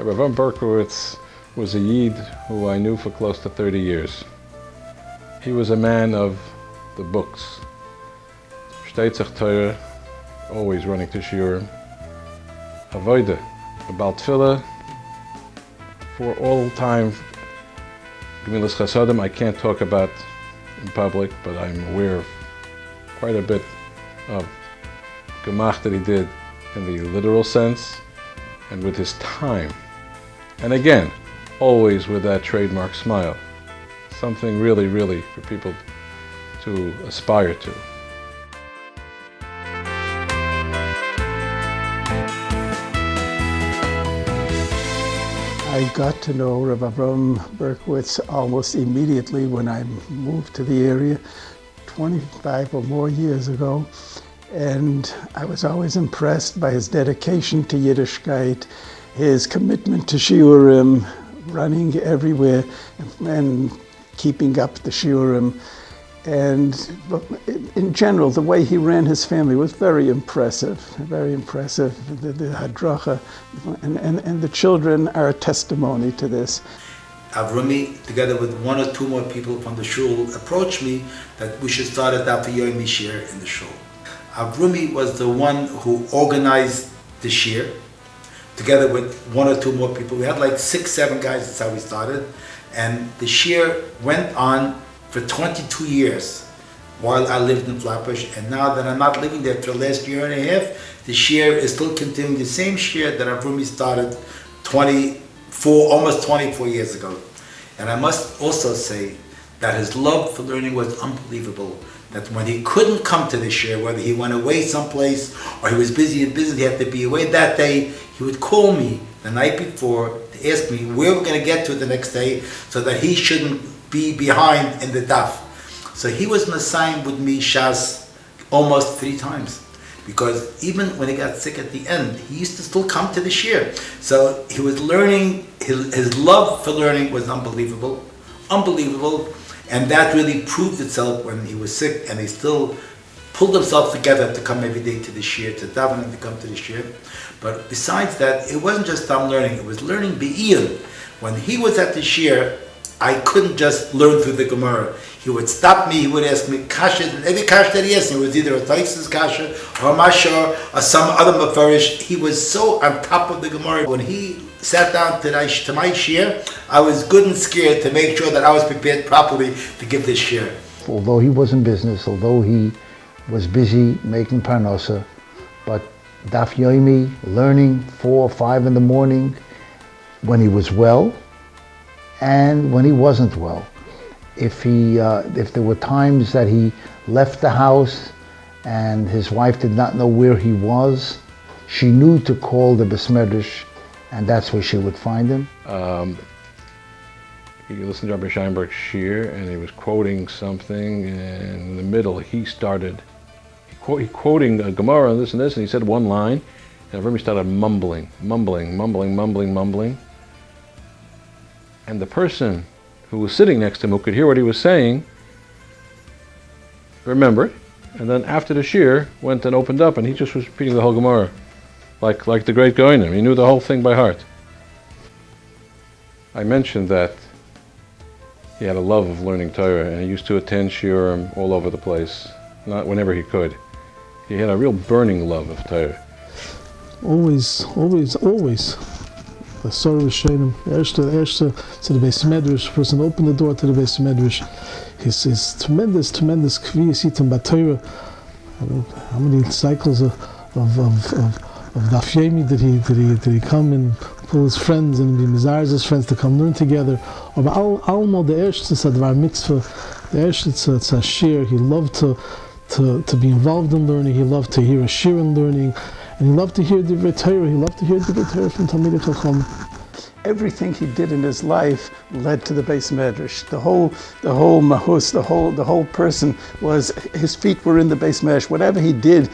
Avrohom Berkowitz was a Yid who I knew for close to 30 years. He was a man of the books. Shteitzach Torah, always running to Shiurim. Avoida, about Tefillah, for all time. Gemilas Chasadim, I can't talk about in public, but I'm aware of quite a bit of gemach that he did in the literal sense and with his time. And again, always with that trademark smile. Something really, really for people to aspire to. I got to know Rav Avrohom Berkowitz almost immediately when I moved to the area 25 or more years ago. And I was always impressed by his dedication to Yiddishkeit, his commitment to Shiurim, running everywhere and keeping up the Shiurim. And in general, the way he ran his family was very impressive, very impressive. The hadracha and the children are a testimony to this. Avromi, together with one or two more people from the shul, approached me that we should start a Daf Yomi Shir in the shul. Avromi was the one who organized the shir, together with one or two more people. We had like 6, 7 guys, that's how we started. And the shir went on for 22 years while I lived in Flatbush. And now that I'm not living there for the last year and a half, the shir is still continuing the same shir that Avromi started almost 24 years ago. And I must also say that his love for learning was unbelievable. That when he couldn't come to the shir, whether he went away someplace or he was busy and he had to be away that day, he would call me the night before to ask me where we're going to get to the next day so that he shouldn't be behind in the daf. So he was Messiah with me Shas almost 3 times. Because even when he got sick at the end, he used to still come to the shir. So he was learning, his love for learning was unbelievable. Unbelievable. And that really proved itself when he was sick, and he still pulled himself together to come every day to the shir, to daven and to come to the shir. But besides that, it wasn't just time learning, it was learning be'iyun. When he was at the shir, I couldn't just learn through the Gemara. He would stop me, he would ask me kasha, and every kasha that he asked me was either a Taisus kasha, or a Mashar, or some other mafarish. He was so on top of the Gemara. When he sat down to my shir, I was good and scared to make sure that I was prepared properly to give this shir. Although he was in business, although he was busy making parnasa, but Daf Yomi, learning 4 or 5 in the morning, when he was well, and when he wasn't well. If there were times that he left the house and his wife did not know where he was, she knew to call the Besmedrash, and that's where she would find him. You listened to Rabbi Scheinberg's shir, and he was quoting something, and in the middle he started quoting a Gemara and this, and he said one line, and everybody started mumbling. And the person who was sitting next to him, who could hear what he was saying, remembered, and then after the shir, went and opened up, and he just was repeating the whole Gemara, like the great Goinim. He knew the whole thing by heart. I mentioned that he had a love of learning Torah, and he used to attend shiurim all over the place, not whenever he could. He had a real burning love of Torah. Always. The Torah Rishonim, to the Beis Medrash, person opened the door to the Beis Medrash. His tremendous kviyas itam b'Torah. How many cycles of Daf Yomi did he come and pull his friends and be mizar's his friends to come learn together? Or almo the erste sadvar mitzvah, the erste it's a shir. He loved to be involved in learning. He loved to hear a shir in learning. And he loved to hear Divrei Torah. He loved to hear Divrei Torah from Talmidei Chacham. Everything he did in his life led to the Beis Medrash. The whole mahus, the whole person was, his feet were in the Beis Medrash. Whatever he did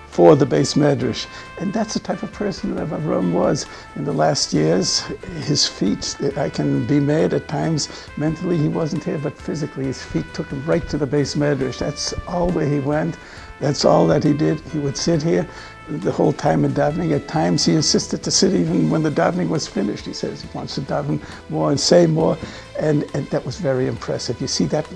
for the Beis Medrash. And that's the type of person that Avrohom was. In the last years, his feet, I can be mad at times, mentally he wasn't here, but physically his feet took him right to the Beis Medrash. That's all where he went. That's all that he did. He would sit here the whole time in davening. At times he insisted to sit even when the davening was finished. He says he wants to daven more and say more, and that was very impressive. You see that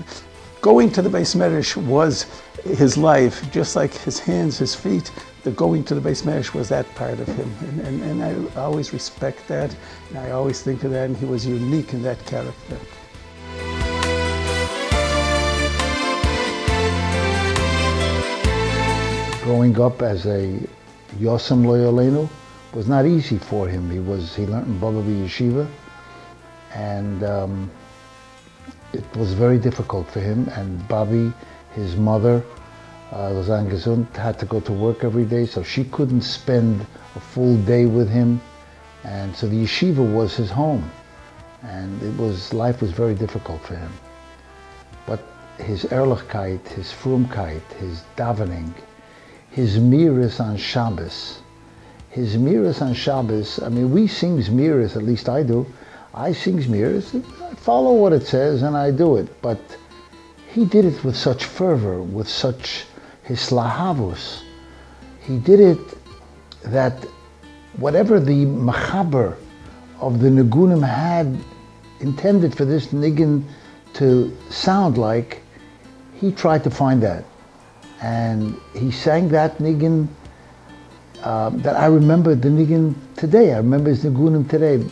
going to the Beis Medrash was his life, just like his hands, his feet. The going to the Beis Medrash was that part of him, and I always respect that, and I always think of that, and he was unique in that character. Growing up as a Yosem Lo Yolenu was not easy for him. He learned in Baba Yeshiva, and it was very difficult for him. And Bobby, his mother, Lozan Gesund, had to go to work every day, so she couldn't spend a full day with him. And so the yeshiva was his home, and life was very difficult for him. But his Ehrlichkeit, his Frumkeit, his davening, his miras on Shabbos. His miras on Shabbos, I mean, we sing miras, at least I do. I sing miras, I follow what it says and I do it. But he did it with such fervor, with such hislahavus. He did it that whatever the machaber of the nigunim had intended for this nigun to sound like, he tried to find that. And he sang that nigun that I remember the nigun today. I remember his nigunim today.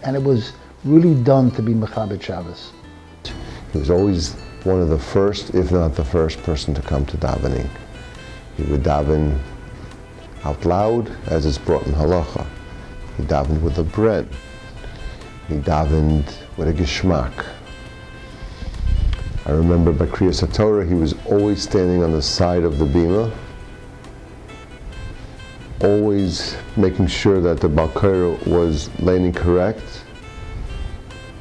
And it was really done to be Mechaber Shabbos. He was always one of the first, if not the first person to come to davening. He would daven out loud, as is brought in halacha. He davened with a bread. He davened with a geschmack. I remember by Kriyas Torah, he was always standing on the side of the bima, always making sure that the Balkaira was laning correct,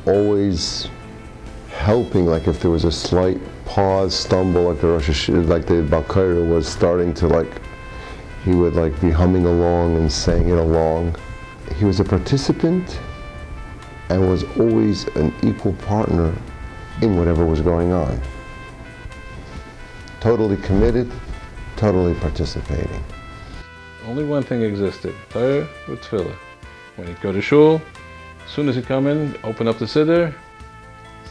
always helping, like if there was a slight pause, stumble, like the Rosh Hashanah, like the Balkaira was starting to he would be humming along and saying it along. He was a participant and was always an equal partner in whatever was going on. Totally committed, totally participating. Only one thing existed, Torah with Tefillah. When he'd go to shul, as soon as he'd come in, open up the siddur,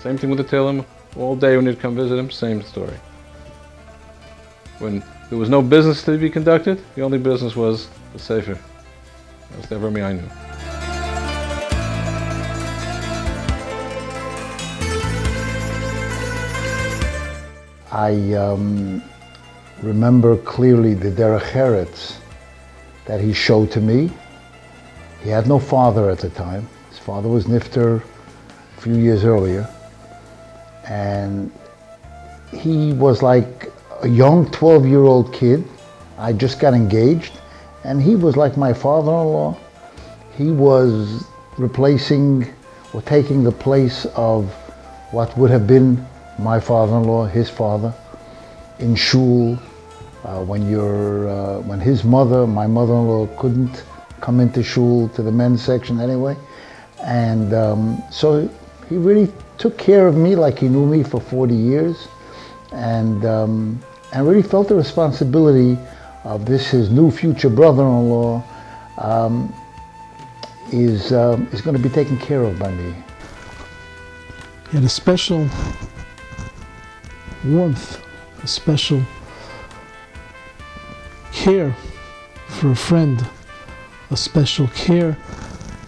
same thing with the Tehillim, all day when he'd come visit him, same story. When there was no business to be conducted, the only business was the Sefer. That was the Avrohom I knew. I remember clearly the derech eretz that he showed to me. He had no father at the time. His father was nifter a few years earlier. And he was like a young 12-year-old kid. I just got engaged, and he was like my father-in-law. He was replacing or taking the place of what would have been my father-in-law, his father, in shul, when his mother, my mother-in-law, couldn't come into shul to the men's section anyway. And so he really took care of me like he knew me for 40 years, and really felt the responsibility of this, his new future brother-in-law, is going to be taken care of by me. He had a special warmth, a special care for a friend, a special care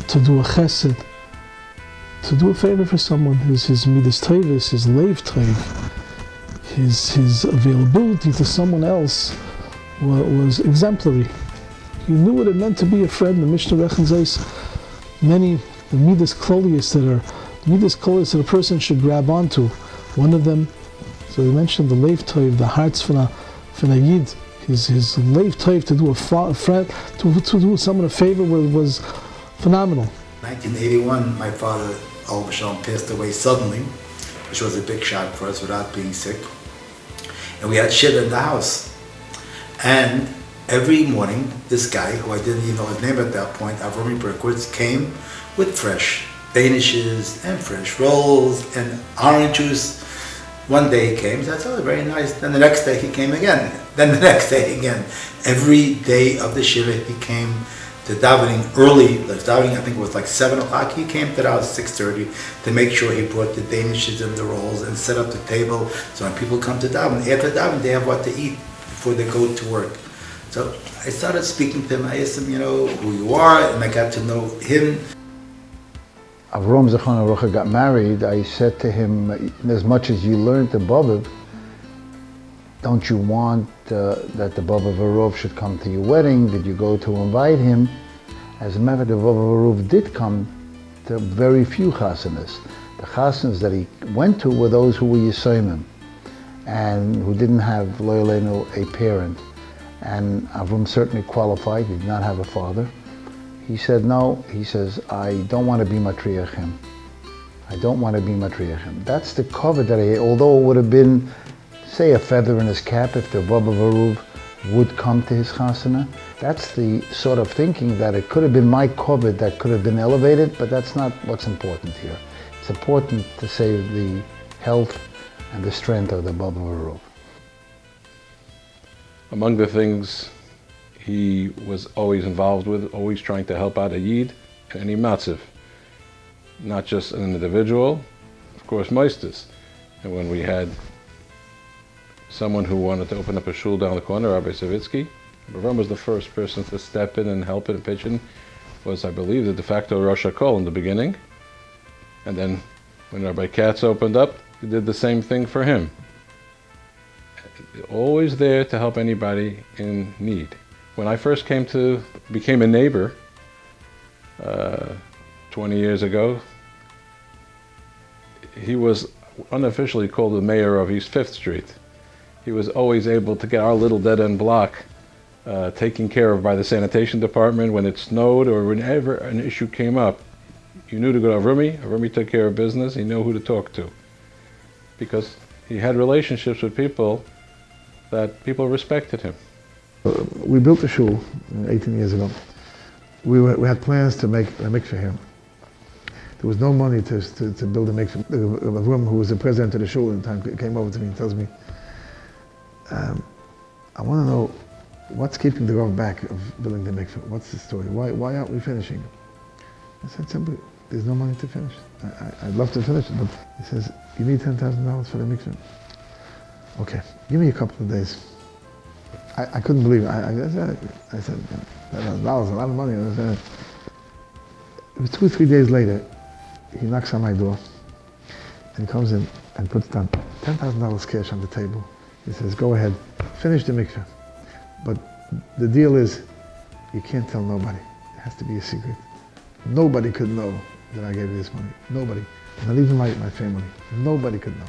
to do a chesed, to do a favor for someone. His midas toivus, his leiv toiv, his availability to someone else was exemplary. He knew what it meant to be a friend. The Mishnah reckons many the midas klolius that a person should grab onto. One of them, so we mentioned the leiv toiv, the hearts from a yid. His leiv toiv to do a friend, to do someone a favor was phenomenal. 1981, my father, Al Shalom, passed away suddenly, which was a big shock for us without being sick. And we had Shiva in the house. And every morning, this guy, who I didn't even know his name at that point, Avrohom Berkowitz, came with fresh danishes and fresh rolls and orange juice. One day he came, so I said, oh, very nice. Then the next day he came again. Then the next day again. Every day of the Shiva he came to davening early, like davening I think it was like 7 o'clock, he came to the house 6:30 to make sure he brought the danishes and the rolls and set up the table so when people come to daven, after daven they have what to eat before they go to work. So I started speaking to him, I asked him, who you are, and I got to know him. Avrohom Zechron Arucha got married. I said to him, as much as you learned the Bobav, don't you want that the Bobav Arov should come to your wedding? Did you go to invite him? As a matter of fact, the Bobav Arov did come to very few chasanas. The chasanas that he went to were those who were Yisayimim and who didn't have lo yaleinu a parent. And Avram certainly qualified. He did not have a father. He said, no, he says, I don't want to be matriach him. I don't want to be matriach him. That's the cover that although it would have been, say, a feather in his cap if the Bobav Aruv would come to his chasana. That's the sort of thinking that it could have been my cover that could have been elevated, but that's not what's important here. It's important to save the health and the strength of the Bobav Aruv. Among the things he was always involved with, always trying to help out a Yid in any matziv, not just an individual, of course, moistus. And when we had someone who wanted to open up a shul down the corner, Rabbi Savitsky, Avrohom was the first person to step in and help and pitch in, was, I believe, the de facto Rosh HaKol in the beginning. And then when Rabbi Katz opened up, he did the same thing for him. Always there to help anybody in need. When I first became a neighbor 20 years ago, he was unofficially called the mayor of East 5th Street. He was always able to get our little dead-end block taken care of by the sanitation department when it snowed or whenever an issue came up. You knew to go to Avrohom. Avrohom took care of business. He knew who to talk to because he had relationships with people that people respected him. We built a shul 18 years ago. We had plans to make a mikveh here. There was no money to build a mikveh. Avrohom, who was the president of the shul at the time, came over to me and tells me, I want to know what's keeping the Rav back of building the mikveh. What's the story? Why aren't we finishing? I said simply, there's no money to finish. I'd love to finish it, but he says, you need $10,000 for the mikveh. Okay, give me a couple of days. I couldn't believe it. I said, $10,000 is a lot of money. It was 2 or 3 days later, he knocks on my door, and he comes in and puts down $10,000 cash on the table. He says, go ahead, finish the mikveh. But the deal is, you can't tell nobody. It has to be a secret. Nobody could know that I gave you this money. Nobody. Not even my family. Nobody could know.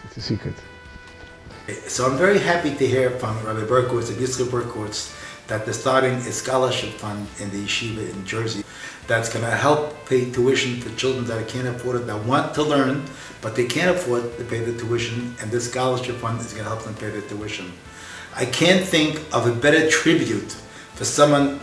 It's a secret. So I'm very happy to hear from Rabbi Berkowitz and Yitzchak Berkowitz that they're starting a scholarship fund in the yeshiva in Jersey that's going to help pay tuition for children that can't afford it, that want to learn, but they can't afford to pay the tuition, and this scholarship fund is going to help them pay the tuition. I can't think of a better tribute for someone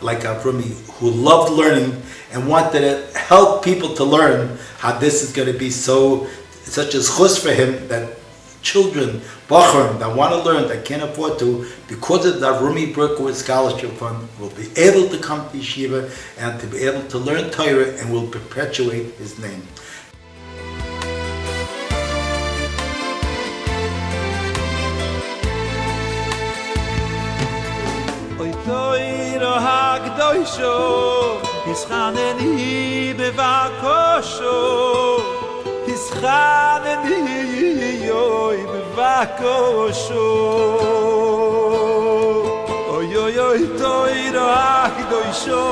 like Avrohom who loved learning and wanted to help people to learn, how this is going to be such a chus for him that children, Bachurim, that want to learn, that can't afford to, because of the Avrohom Berkowitz Scholarship Fund, will be able to come to yeshiva and to be able to learn Torah and will perpetuate his name. Yoy bevakosho oy oy oy toiro akdoisho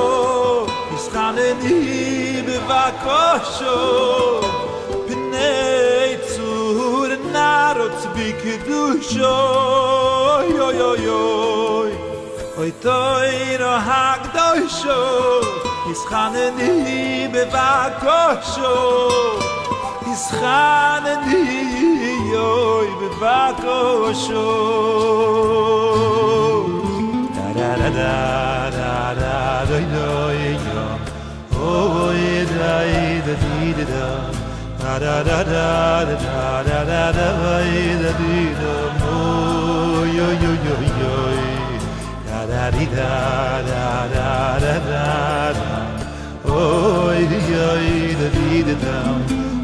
ischaneni bevakosho bnei tzur narot bikdusho oy oy oy oy oy toiro akdoisho ischaneni bevakosho ischaneni yoy bevakosho da da da da da da yo oh da da da da da da da da da da da da oh yo yo yo yo da da di da da da da da da oh yo yo da di da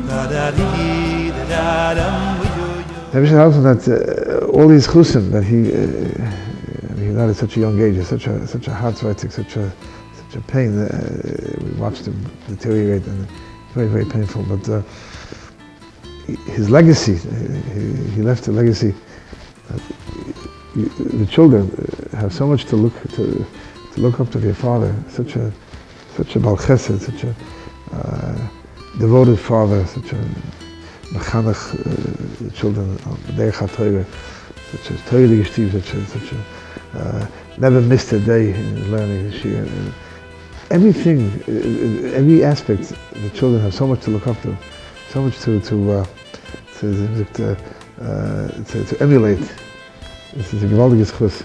da da di da da yo yo. I wish that all these chusim that he died at such a young age, such a heartbreaking, such a pain. We watched him deteriorate, and very, very painful. But his legacy, he left a legacy. The children have so much to look up to their father. Such a bal chesed, such a devoted father, such a mechanech children of the Torah, such a Torah geshtiv, such a never missed a day in learning this year. Everything, every aspect, the children have so much to look up to, so much to emulate. This is a gewaltige schus.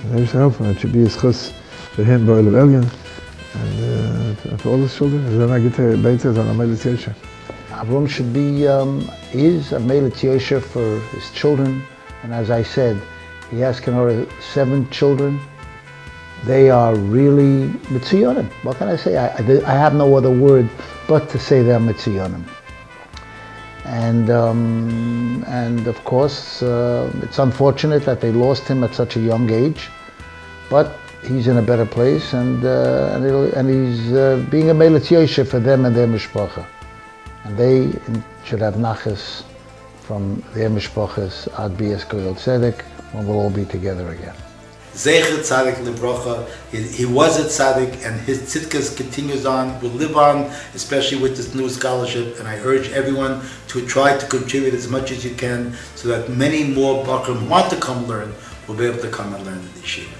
And I help him. It should be a schus for him, Boil of Elyon, and for all his children. Avrohom should be, is a Meilat Yosher for his children, and as I said, he has 7 children. They are really mitziyonim. What can I say? I have no other word but to say they're mitziyonim. And of course, it's unfortunate that they lost him at such a young age, but he's in a better place, and he's being a Meilat Yosher for them and their mishpacha. And they should have nachas from their mishpachas ad bias goyal tzedek, when we'll all be together again. Zecher Tzaddik Lebrocha. He was a tzaddik, and his tzidkas continues on, will live on, especially with this new scholarship. And I urge everyone to try to contribute as much as you can, so that many more Bachurim who want to come learn will be able to come and learn in the yeshiva.